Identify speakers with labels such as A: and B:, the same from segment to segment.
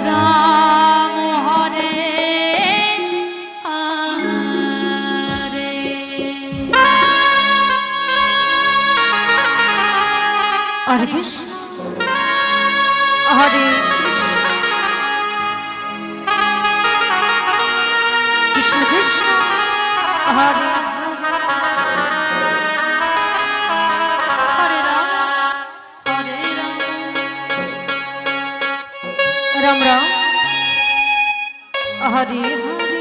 A: Ram Hare Hare. Hare Krishna Hare Krishna Krishna Hare Hare Ram Hare Ram Ram Ram Hare Hare.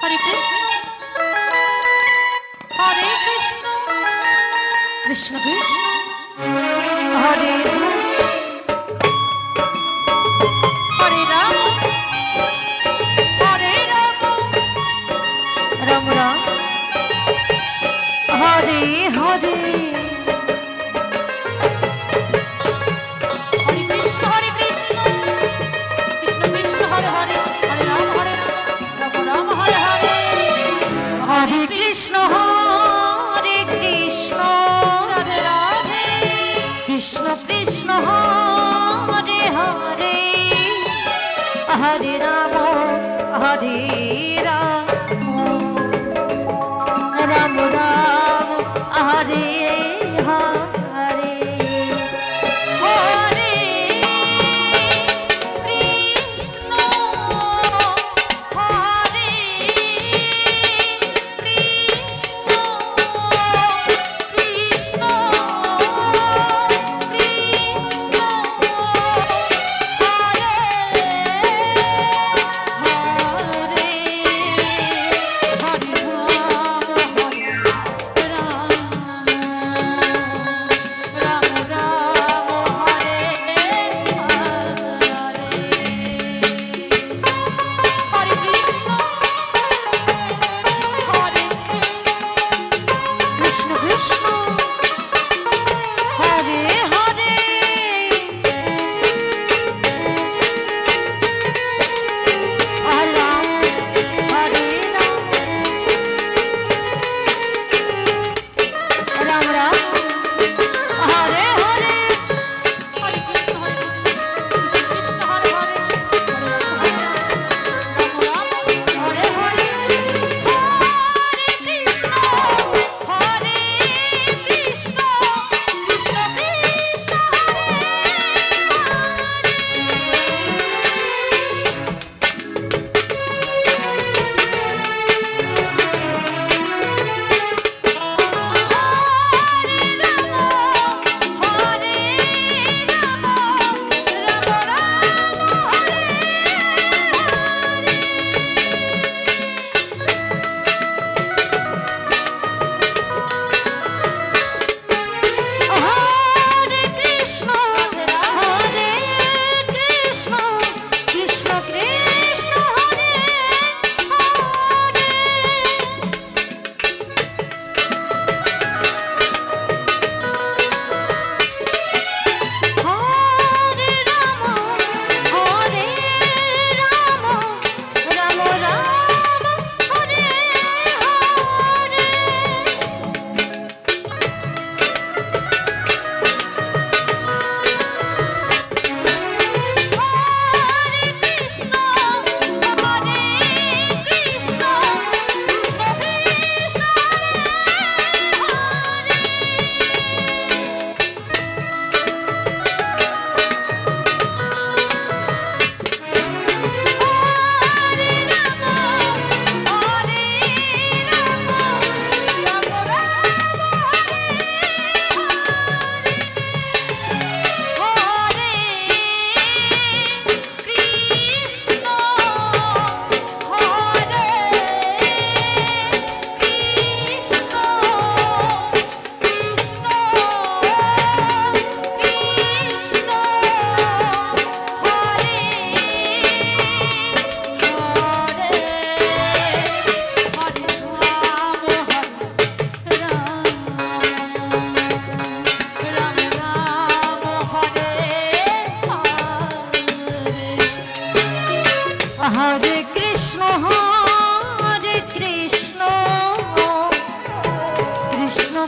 A: Hare Krishna Hare Krishna Krishna Krishna Hare Hare Ram Hare Ram Ram Ram Hare Hare. Hare Krishna Hare Krishna Krishna Krishna Hare Hare Hare Ram Ram Ram Hare Hare. Hare Krishna Hare Krishna Radhe Radhe Krishna Krishna Hare Hare Hare Ram Hare Ram Ram Ram Hare Hare. Hare Krishna Hare Krishna Krishna Krishna Hare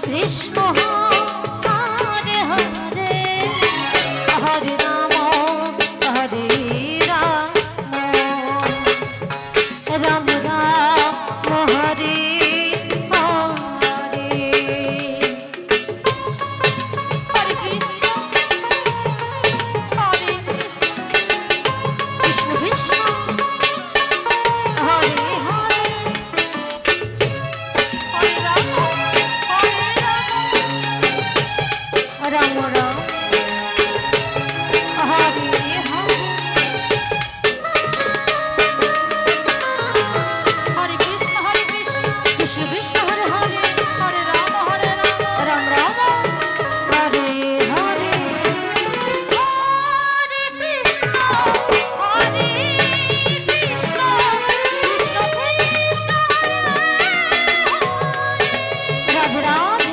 A: Krishna Hare Hare Hare Ram Hare Ram Ram Ram Hare Hare Hare Krishna Hare Krishna Krishna Hare Hare Hare Ram Ram Ram Hare Hare Hare Krishna Krishna Krishna Hare Hare Hare Ram Ram Ram Hare Hare Hare Krishna Hare Krishna Krishna Krishna Radhe Radhe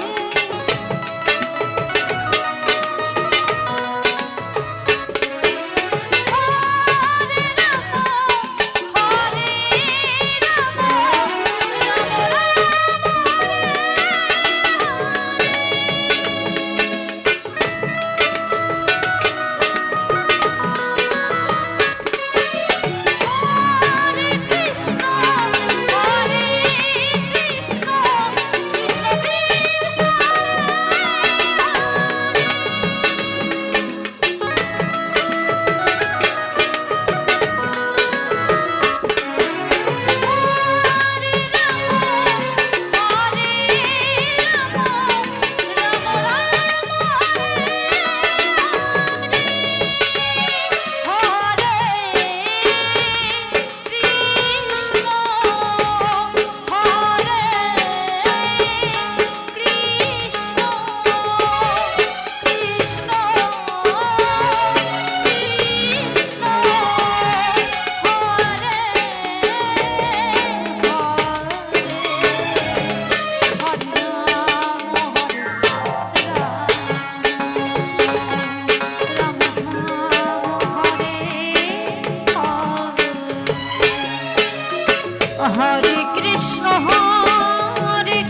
A: Hare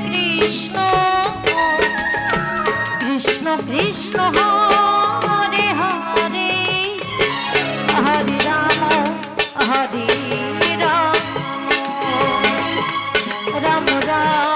A: Krishna Krishna Krishna Hare Hare Hare Ram Ram Ram